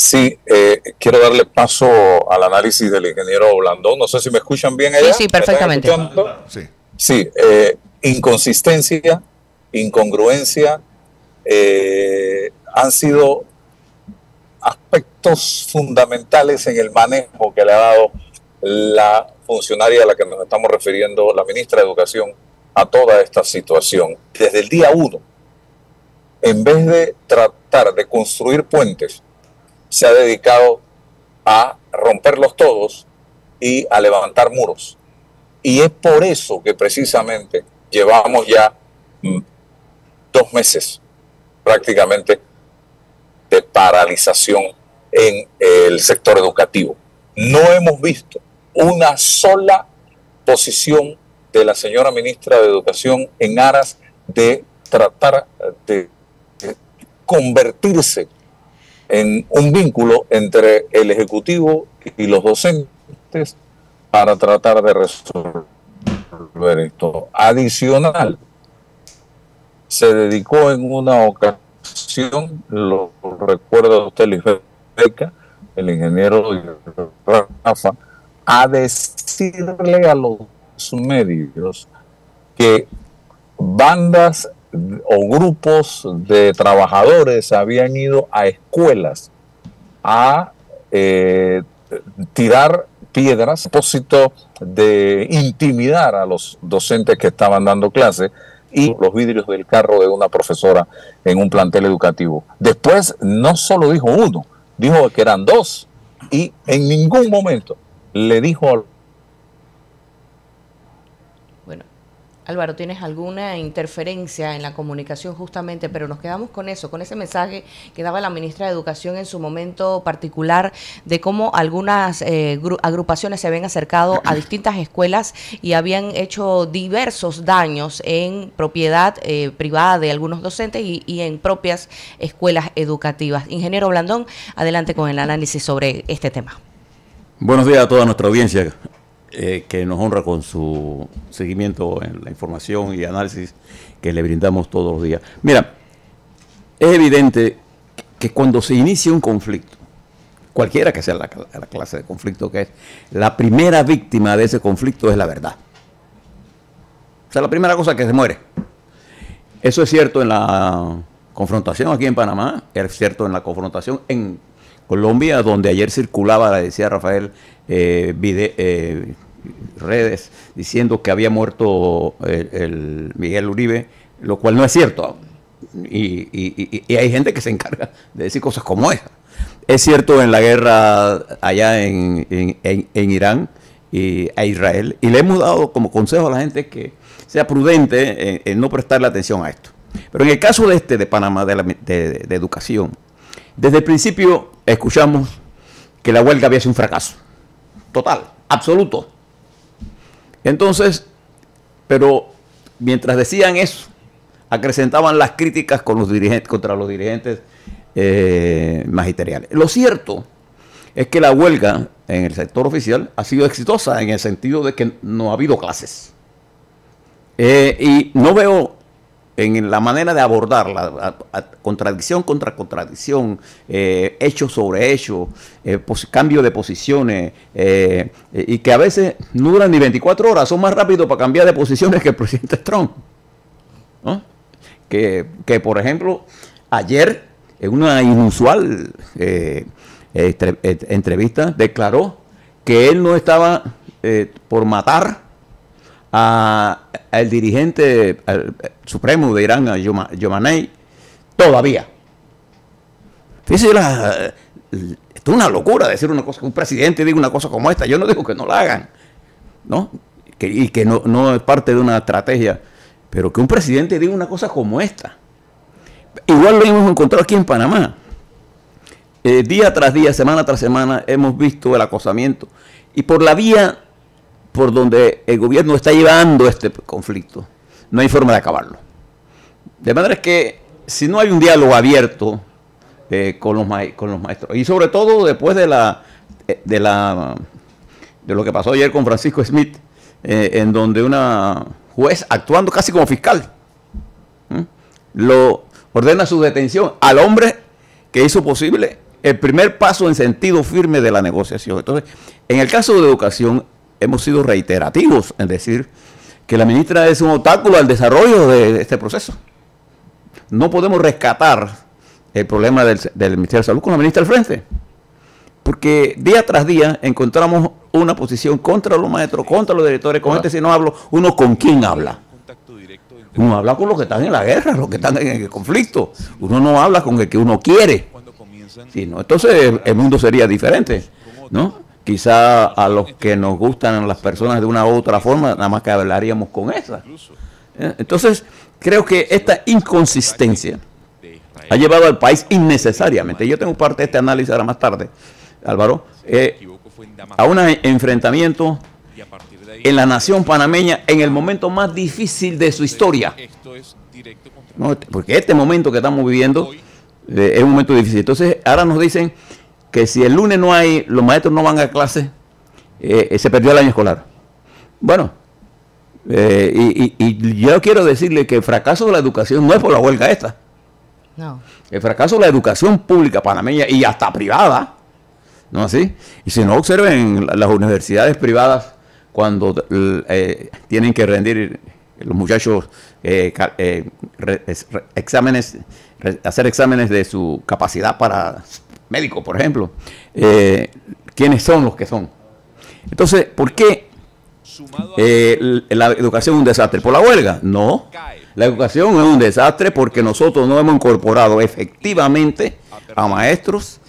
Sí, quiero darle paso al análisis del ingeniero Blandón. No sé si me escuchan bien allá. Sí, sí, perfectamente. Sí, sí, inconsistencia, incongruencia, han sido aspectos fundamentales en el manejo que le ha dado la funcionaria a la que nos estamos refiriendo, la ministra de Educación, a toda esta situación. Desde el día 1, en vez de tratar de construir puentes, se ha dedicado a romperlos todos y a levantar muros. Y es por eso que precisamente llevamos ya 2 meses prácticamente de paralización en el sector educativo. No hemos visto una sola posición de la señora ministra de Educación en aras de tratar de convertirse en un vínculo entre el Ejecutivo y los docentes para tratar de resolver esto. Adicional, se dedicó en una ocasión, lo recuerda usted, Luis Beca, el ingeniero Rafa, a decirle a los medios que bandas o grupos de trabajadores habían ido a escuelas a tirar piedras a propósito de intimidar a los docentes que estaban dando clase y los vidrios del carro de una profesora en un plantel educativo. Después no solo dijo uno, dijo que eran 2 y en ningún momento le dijo. Álvaro, ¿tienes alguna interferencia en la comunicación justamente? Pero nos quedamos con eso, con ese mensaje que daba la ministra de Educación en su momento particular de cómo algunas agrupaciones se habían acercado a distintas escuelas y habían hecho diversos daños en propiedad privada de algunos docentes y en propias escuelas educativas. Ingeniero Blandón, adelante con el análisis sobre este tema. Buenos días a toda nuestra audiencia. Que nos honra con su seguimiento en la información y análisis que le brindamos todos los días. Mira, es evidente que cuando se inicia un conflicto, cualquiera que sea la clase de conflicto que es, la primera víctima de ese conflicto es la verdad. O sea, la primera cosa que se muere. Eso es cierto en la confrontación aquí en Panamá, es cierto en la confrontación en Colombia, donde ayer circulaba, le decía Rafael, redes diciendo que había muerto el Miguel Uribe, lo cual no es cierto. Y hay gente que se encarga de decir cosas como esa. Es cierto en la guerra allá en Irán a Israel, y le hemos dado como consejo a la gente que sea prudente en no prestarle atención a esto. Pero en el caso de Panamá, de educación, desde el principio escuchamos que la huelga había sido un fracaso. Total, absoluto. Entonces, pero mientras decían eso, acrecentaban las críticas con los dirigentes, contra los dirigentes magisteriales. Lo cierto es que la huelga en el sector oficial ha sido exitosa en el sentido de que no ha habido clases. Y no veo en la manera de abordarla, contradicción contra contradicción, hecho sobre hecho, cambio de posiciones, y que a veces no duran ni 24 horas, son más rápidos para cambiar de posiciones que el presidente Trump, ¿no? Que por ejemplo, ayer, en una inusual entrevista, declaró que él no estaba por matar al dirigente supremo de Irán, a Khomeini, todavía. Fíjese, esto es una locura decir una cosa, que un presidente diga una cosa como esta. Yo no digo que no la hagan, ¿no? Y que no es parte de una estrategia, pero que un presidente diga una cosa como esta. Igual lo hemos encontrado aquí en Panamá. Día tras día, semana tras semana, hemos visto el acosamiento. Y por la vía por donde el gobierno está llevando este conflicto, no hay forma de acabarlo. De manera que si no hay un diálogo abierto con los maestros, y sobre todo después de lo que pasó ayer con Francisco Smith, en donde una juez, actuando casi como fiscal, lo ordena su detención al hombre que hizo posible el primer paso en sentido firme de la negociación. Entonces, en el caso de educación, hemos sido reiterativos en decir que la ministra es un obstáculo al desarrollo de este proceso. No podemos rescatar el problema del Ministerio de Salud con la ministra al frente, porque día tras día encontramos una posición contra los maestros, contra los directores, con gente si no hablo, uno con quién habla. Uno habla con los que están en la guerra, los que están en el conflicto. Uno no habla con el que uno quiere. Sí, ¿no? Entonces el mundo sería diferente, ¿no? Quizá a los que nos gustan las personas de una u otra forma, nada más que hablaríamos con esa. Entonces, creo que esta inconsistencia ha llevado al país innecesariamente. Yo tengo parte de este análisis ahora más tarde, Álvaro, a un enfrentamiento en la nación panameña en el momento más difícil de su historia. ¿No? Porque este momento que estamos viviendo es un momento difícil. Entonces, ahora nos dicen que si el lunes no hay, los maestros no van a clase, se perdió el año escolar. Bueno, y yo quiero decirle que el fracaso de la educación no es por la huelga esta. No. El fracaso de la educación pública panameña y hasta privada, ¿no así? Y si no, observen las universidades privadas cuando tienen que rendir los muchachos exámenes, hacer exámenes de su capacidad para médico, por ejemplo. ¿Quiénes son los que son? Entonces, ¿por qué la educación es un desastre? ¿Por la huelga? No. La educación es un desastre porque nosotros no hemos incorporado efectivamente a maestros,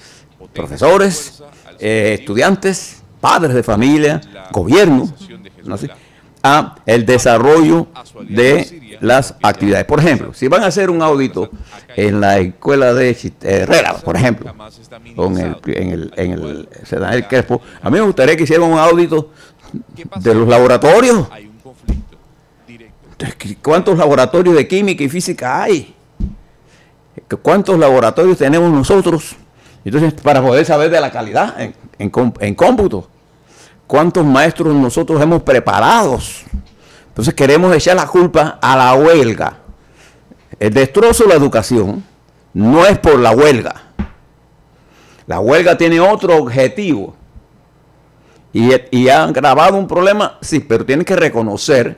profesores, estudiantes, padres de familia, gobierno, ¿no? A el desarrollo de las actividades. Por ejemplo, si van a hacer un audito en la escuela de Herrera, por ejemplo, en el Daniel Crespo, a mí me gustaría que hicieran un audito de los laboratorios. ¿Cuántos laboratorios de química y física hay? ¿Cuántos laboratorios tenemos nosotros? Entonces, para poder saber de la calidad en cómputo. ¿Cuántos maestros nosotros hemos preparado? Entonces queremos echar la culpa a la huelga. El destrozo de la educación no es por la huelga. La huelga tiene otro objetivo. Y han grabado un problema, sí, pero tienen que reconocer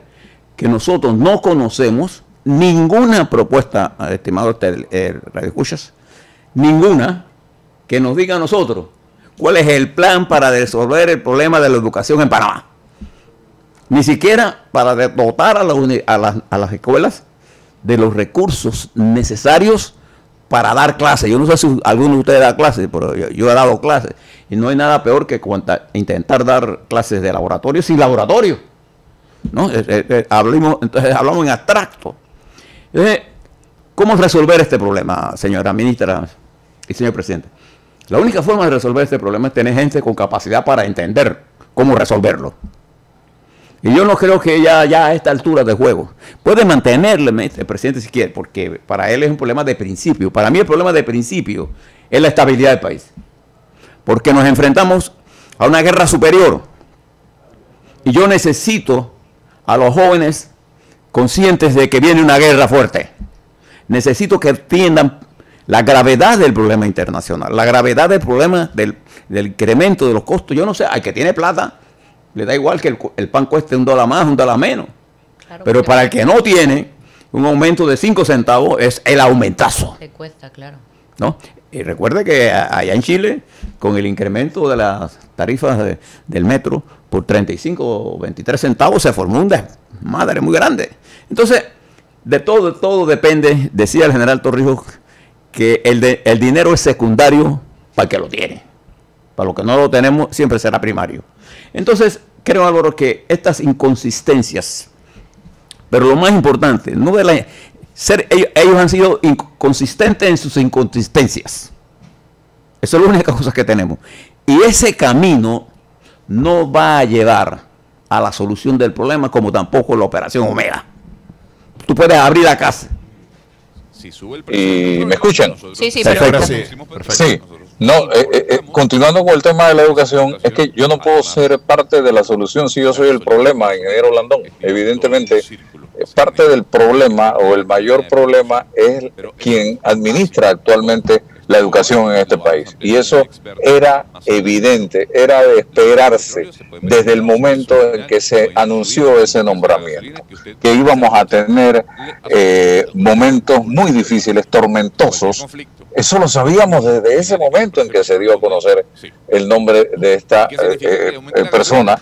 que nosotros no conocemos ninguna propuesta, estimado Radio Escuchas, ninguna que nos diga a nosotros cuál es el plan para resolver el problema de la educación en Panamá. Ni siquiera para dotar a las escuelas de los recursos necesarios para dar clases. Yo no sé si alguno de ustedes da clases, pero yo he dado clases. Y no hay nada peor que intentar dar clases de laboratorio sin laboratorio, ¿no? Entonces hablamos en abstracto. Entonces, ¿cómo resolver este problema, señora ministra y señor presidente? La única forma de resolver este problema es tener gente con capacidad para entender cómo resolverlo. Y yo no creo que ya a esta altura de juego puede mantenerle el presidente si quiere, porque para él es un problema de principio. Para mí el problema de principio es la estabilidad del país. Porque nos enfrentamos a una guerra superior. Y yo necesito a los jóvenes conscientes de que viene una guerra fuerte. Necesito que entiendan la gravedad del problema internacional, la gravedad del problema del incremento de los costos. Yo no sé, al que tiene plata, le da igual que el pan cueste $1 más, $1 menos. Claro, pero para el que no tiene, un aumento de 5 centavos es el aumentazo. Te cuesta, claro. ¿No? Y recuerde que allá en Chile, con el incremento de las tarifas del metro por 35 o 23 centavos, se formó un desmadre muy grande. Entonces, de todo depende, decía el general Torrijos, que el dinero es secundario para el que lo tiene. Para los que no lo tenemos, siempre será primario. Entonces, creo, Álvaro, que estas inconsistencias, pero lo más importante, no de ellos han sido inconsistentes en sus inconsistencias. Esa es la única cosa que tenemos. Y ese camino no va a llevar a la solución del problema, como tampoco la operación Omega. Tú puedes abrir la casa. ¿Y me escuchan? Sí, perfecto. Sí. No, continuando con el tema de la educación, es que yo no puedo ser parte de la solución si yo soy el problema, ingeniero Landón. Evidentemente, parte del problema o el mayor problema es quien administra actualmente la educación en este país. Y eso era evidente, era de esperarse desde el momento en que se anunció ese nombramiento, que íbamos a tener momentos muy difíciles, tormentosos. Eso lo sabíamos desde ese momento en que se dio a conocer el nombre de esta persona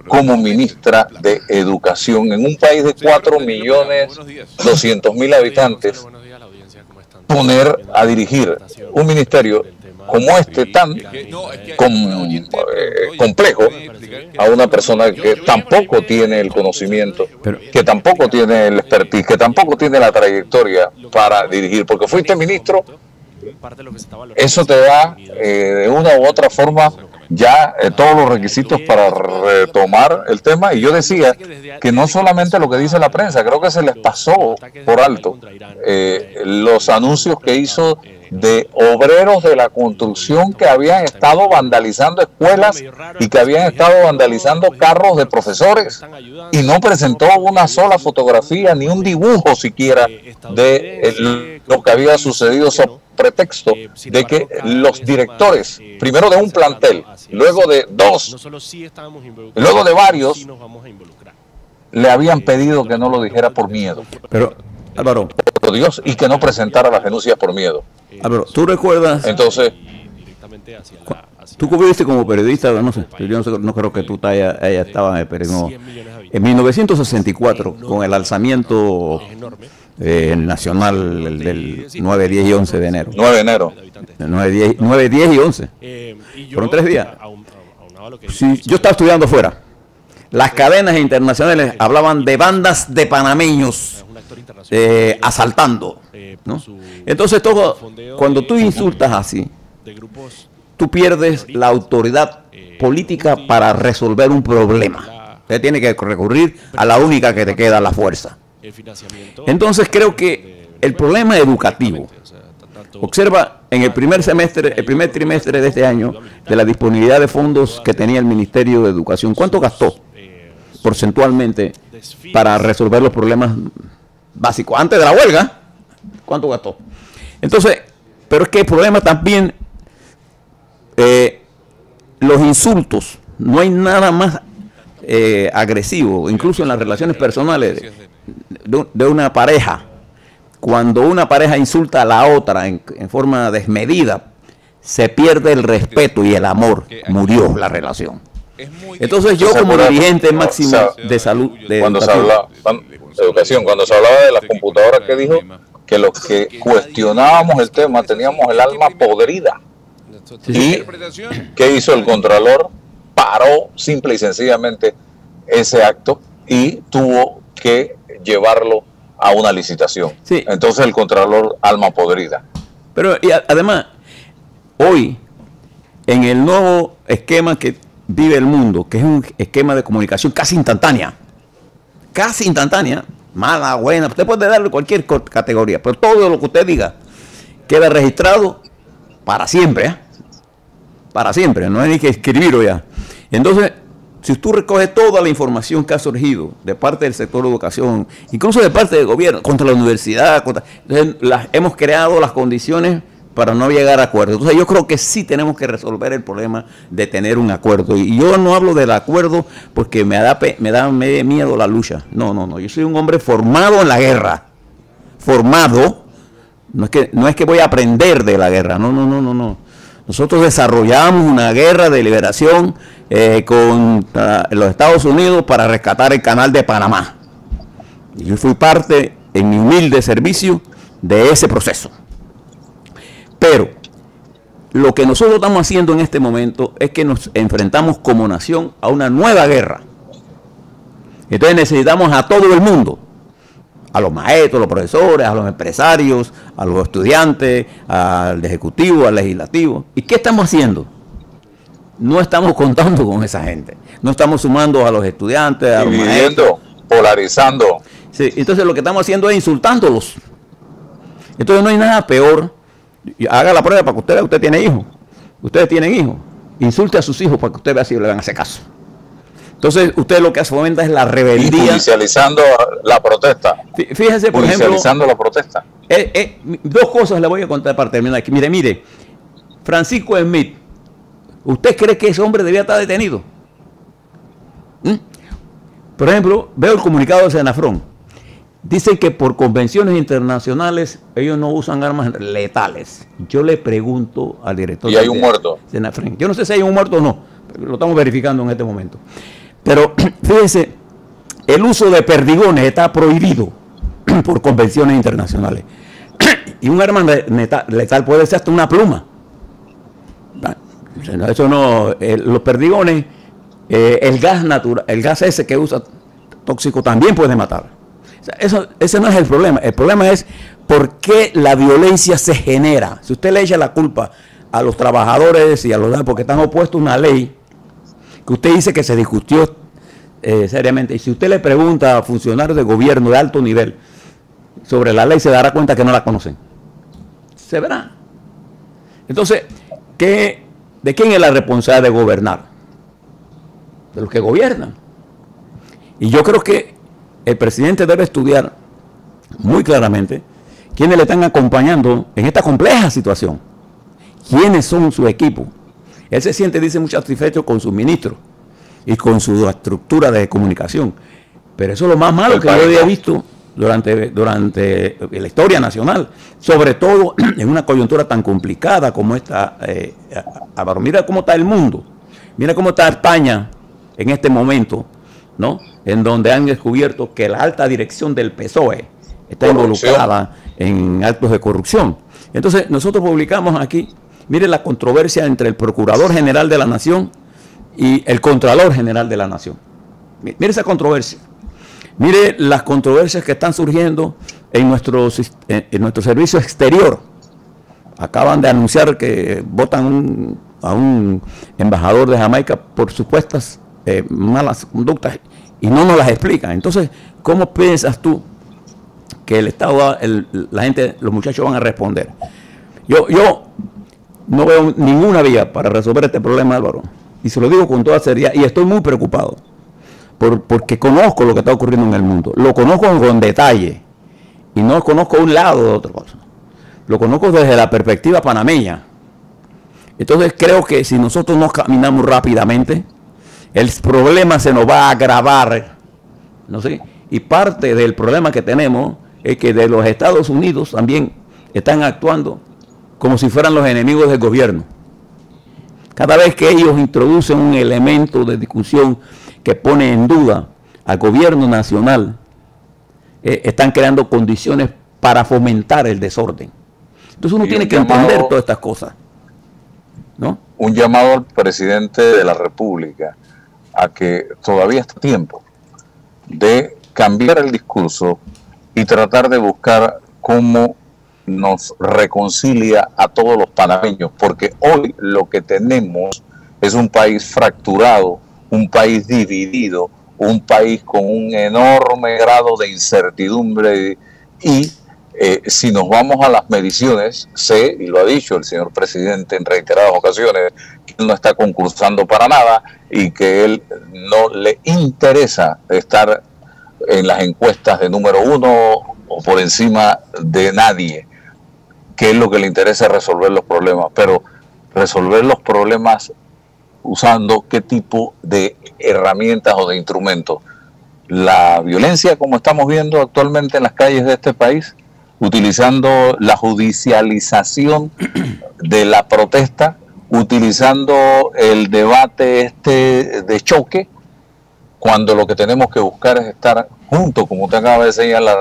como ministra de Educación en un país de 4.200.000 habitantes. Poner a dirigir un ministerio como este tan complejo a una persona que tampoco tiene el conocimiento, que tampoco tiene el expertise, que tampoco tiene la trayectoria para dirigir, porque fuiste ministro, eso te da de una u otra forma ya todos los requisitos para retomar el tema. Y yo decía que no solamente lo que dice la prensa, creo que se les pasó por alto los anuncios que hizo de obreros de la construcción que habían estado vandalizando escuelas y que habían estado vandalizando carros de profesores, y no presentó una sola fotografía ni un dibujo siquiera de lo que había sucedido, sobre pretexto de que los directores, primero de un plantel, luego de dos, luego de varios, le habían pedido que no lo dijera por miedo. Pero, Álvaro, por Dios, y que no presentara las denuncias por miedo. Álvaro, ¿tú recuerdas? Entonces, tú cubriste como periodista, no sé, yo no creo que tú haya estado en el periodismo. En 1964, con el alzamiento nacional del 9, 10 y 11 de enero. 9 de enero. 9, 10 y 11. Fueron 3 días. Sí, yo estaba estudiando fuera. Las cadenas internacionales hablaban de bandas de panameños asaltando, ¿no? Entonces, cuando tú insultas así, tú pierdes la autoridad política para resolver un problema. Usted tiene que recurrir a la única que te queda, la fuerza. Entonces creo que el problema educativo, observa en el primer trimestre de este año, de la disponibilidad de fondos que tenía el Ministerio de Educación, ¿cuánto gastó porcentualmente para resolver los problemas básicos? Antes de la huelga, ¿cuánto gastó? Entonces, pero es que el problema también, los insultos, no hay nada más agresivo, incluso en las relaciones personales de una pareja. Cuando una pareja insulta a la otra en forma desmedida, se pierde el respeto y el amor, murió la relación. Entonces yo, como dirigente máximo de salud, cuando se hablaba de las computadoras, que dijo que los que cuestionábamos el tema teníamos el alma podrida. ¿Y qué hizo el Contralor? Paró simple y sencillamente ese acto y tuvo que llevarlo a una licitación. Sí. Entonces el Contralor, alma podrida. Pero y además, hoy, en el nuevo esquema que vive el mundo, que es un esquema de comunicación casi instantánea, mala, buena, usted puede darle cualquier categoría, pero todo lo que usted diga queda registrado para siempre, ¿eh? Para siempre, no hay ni que escribirlo ya. Entonces, si tú recoges toda la información que ha surgido de parte del sector de educación, incluso de parte del gobierno, contra la universidad, entonces hemos creado las condiciones para no llegar a acuerdos. Entonces yo creo que sí tenemos que resolver el problema de tener un acuerdo. Y yo no hablo del acuerdo porque me da miedo la lucha. No. Yo soy un hombre formado en la guerra. Formado. No es que voy a aprender de la guerra. No. Nosotros desarrollamos una guerra de liberación con los Estados Unidos para rescatar el canal de Panamá. Y yo fui parte, en mi humilde servicio, de ese proceso. Pero lo que nosotros estamos haciendo en este momento es que nos enfrentamos como nación a una nueva guerra. Entonces necesitamos a todo el mundo, a los maestros, a los profesores, a los empresarios, a los estudiantes, al ejecutivo, al legislativo. ¿Y qué estamos haciendo? No estamos contando con esa gente. No estamos sumando a los estudiantes, a los maestros. Polarizando. Sí, entonces lo que estamos haciendo es insultándolos. Entonces no hay nada peor. Haga la prueba para que usted vea, usted tiene hijos. Ustedes tienen hijos. Insulte a sus hijos para que usted vea si le van a hacer caso. Entonces, usted lo que fomenta es la rebeldía. Y judicializando la protesta. Fíjese, por ejemplo, judicializando la protesta. Dos cosas le voy a contar para terminar aquí. Mire, Francisco Smith, ¿usted cree que ese hombre debía estar detenido? Por ejemplo, veo el comunicado de Senafrón. Dicen que por convenciones internacionales ellos no usan armas letales. Yo le pregunto al director. Y hay un muerto. Senafrón. Yo no sé si hay un muerto o no. Lo estamos verificando en este momento. Pero fíjese, el uso de perdigones está prohibido por convenciones internacionales. Y un arma letal puede ser hasta una pluma. Eso no, los perdigones, el gas natural, el gas ese que usa tóxico también puede matar. O sea, ese no es el problema. El problema es por qué la violencia se genera. Si usted le echa la culpa a los trabajadores y a los porque están opuestos a una ley que usted dice que se discutió seriamente, y si usted le pregunta a funcionarios de gobierno de alto nivel sobre la ley, se dará cuenta que no la conocen. Se verá. Entonces, ¿de quién es la responsabilidad de gobernar? De los que gobiernan. Y yo creo que el presidente debe estudiar muy claramente quiénes le están acompañando en esta compleja situación. ¿Quiénes son su equipo? Él se siente, dice, muy satisfecho con sus ministros y con su estructura de comunicación. Pero eso es lo más malo que yo había visto durante la historia nacional, sobre todo en una coyuntura tan complicada como esta. Mira cómo está el mundo, mira cómo está España en este momento, ¿no? En donde han descubierto que la alta dirección del PSOE está involucrada en actos de corrupción. Entonces, nosotros publicamos aquí, mire la controversia entre el Procurador General de la Nación y el Contralor General de la Nación. Mire esa controversia. Mire las controversias que están surgiendo en nuestro servicio exterior. Acaban de anunciar que votan a un embajador de Jamaica por supuestas malas conductas y no nos las explican. Entonces, ¿cómo piensas tú que el Estado, la gente, los muchachos van a responder? Yo no veo ninguna vía para resolver este problema, Álvaro. Y se lo digo con toda seriedad. Y estoy muy preocupado. Porque conozco lo que está ocurriendo en el mundo. Lo conozco con detalle. Y no conozco un lado de otra cosa. Lo conozco desde la perspectiva panameña. Entonces creo que si nosotros no caminamos rápidamente, el problema se nos va a agravar. ¿No sé? Y parte del problema que tenemos es que de los Estados Unidos también están actuando como si fueran los enemigos del gobierno. Cada vez que ellos introducen un elemento de discusión que pone en duda al gobierno nacional, están creando condiciones para fomentar el desorden. Entonces uno tiene que entender todas estas cosas, ¿no? Un llamado al presidente de la República a que todavía está tiempo de cambiar el discurso y tratar de buscar cómo nos reconcilia a todos los panameños, porque hoy lo que tenemos es un país fracturado, un país dividido, un país con un enorme grado de incertidumbre y si nos vamos a las mediciones, sé, y lo ha dicho el señor presidente en reiteradas ocasiones, que él no está concursando para nada y que él no le interesa estar en las encuestas de número 1 o por encima de nadie, que es lo que le interesa resolver los problemas, pero resolver los problemas usando qué tipo de herramientas o de instrumentos. La violencia, como estamos viendo actualmente en las calles de este país, utilizando la judicialización de la protesta, utilizando el debate de choque, cuando lo que tenemos que buscar es estar juntos, como usted acaba de señalar,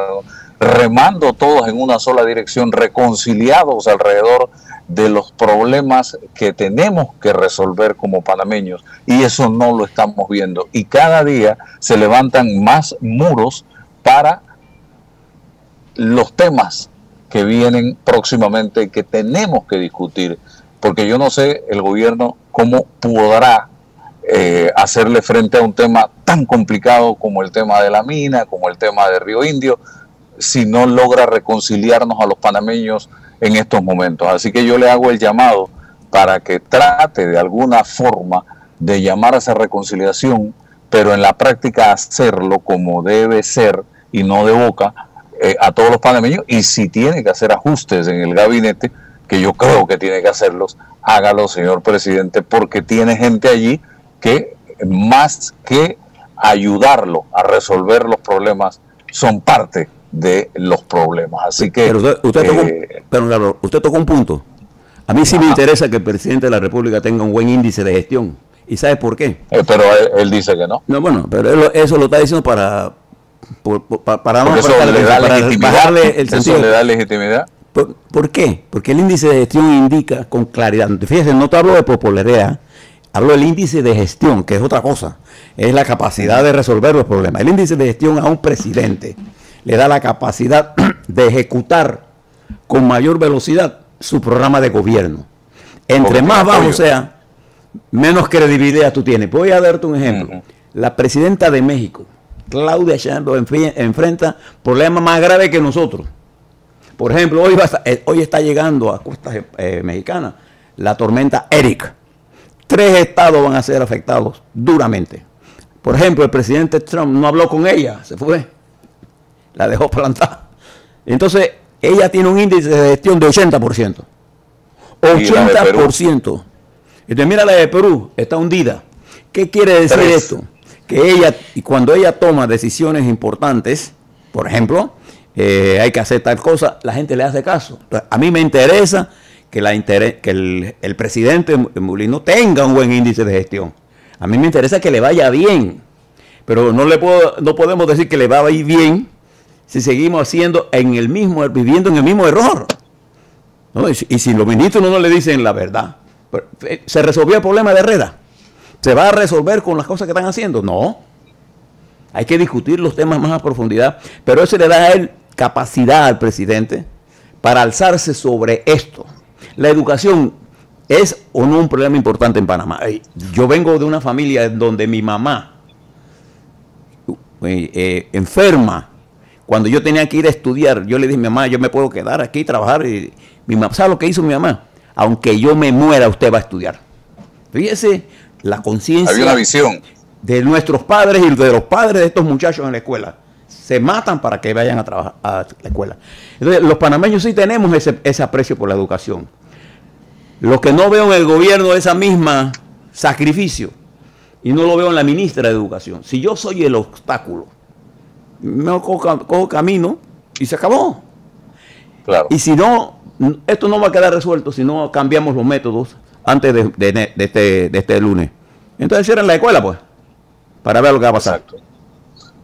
remando todos en una sola dirección, reconciliados alrededor de los problemas que tenemos que resolver como panameños, y eso no lo estamos viendo, y cada día se levantan más muros para los temas que vienen próximamente que tenemos que discutir, porque yo no sé el gobierno cómo podrá hacerle frente a un tema tan complicado como el tema de la mina, como el tema de Río Indio, si no logra reconciliarnos a los panameños en estos momentos. Así que yo le hago el llamado para que trate de alguna forma de llamar a esa reconciliación pero en la práctica hacerlo como debe ser y no de boca a todos los panameños. Y si tiene que hacer ajustes en el gabinete, que yo creo que tiene que hacerlos, hágalo, señor presidente, porque tiene gente allí que más que ayudarlo a resolver los problemas, son parte de los problemas. Así que... Pero usted tocó un punto. A mí sí me interesa que el presidente de la República tenga un buen índice de gestión. ¿Y sabe por qué? Pero él dice que no. No, bueno, pero eso lo está diciendo para bajarle el sentido. ¿Eso le da legitimidad? ¿Por qué? Porque el índice de gestión indica con claridad. Fíjese, no te hablo de popularidad, hablo del índice de gestión, que es otra cosa. Es la capacidad de resolver los problemas. El índice de gestión a un presidente le da la capacidad de ejecutar con mayor velocidad su programa de gobierno. Entre más bajo sea, menos credibilidad tú tienes. Voy a darte un ejemplo. La presidenta de México, Claudia Sheinbaum, enfrenta problemas más graves que nosotros. Por ejemplo, hoy está llegando a costas mexicanas la tormenta Eric. 3 estados van a ser afectados duramente. Por ejemplo, el presidente Trump no habló con ella, se fue. La dejó plantada. Entonces, ella tiene un índice de gestión de 80%. 80%. Entonces, mira la de Perú, está hundida. ¿Qué quiere decir esto? Que ella, y cuando ella toma decisiones importantes, por ejemplo, hay que hacer tal cosa, la gente le hace caso. Entonces, a mí me interesa que el presidente Mulino tenga un buen índice de gestión. A mí me interesa que le vaya bien, pero no podemos decir que le va a ir bien si seguimos viviendo en el mismo error, ¿no? Y si los ministros no le dicen la verdad, ¿se resolvió el problema de Herrera? ¿Se va a resolver con las cosas que están haciendo? No. Hay que discutir los temas más a profundidad, pero eso le da a él capacidad al presidente para alzarse sobre esto. La educación es o no un problema importante en Panamá. Yo vengo de una familia donde mi mamá enferma. Cuando yo tenía que ir a estudiar, yo le dije a mi mamá, yo me puedo quedar aquí y trabajar. Y mi mamá, ¿sabe lo que hizo mi mamá? Aunque yo me muera, usted va a estudiar. Fíjese la conciencia. Había una visión de nuestros padres y de los padres de estos muchachos en la escuela. Se matan para que vayan a trabajar a la escuela. Entonces, los panameños sí tenemos ese aprecio por la educación. Lo que no veo en el gobierno es esa misma sacrificio. Y no lo veo en la ministra de Educación. Si yo soy el obstáculo, me cojo camino y se acabó. Claro. Y si no, esto no va a quedar resuelto si no cambiamos los métodos antes de este lunes. Entonces cierran la escuela, pues, para ver lo que va a pasar. Exacto.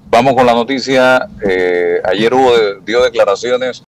Vamos con la noticia. Ayer dio declaraciones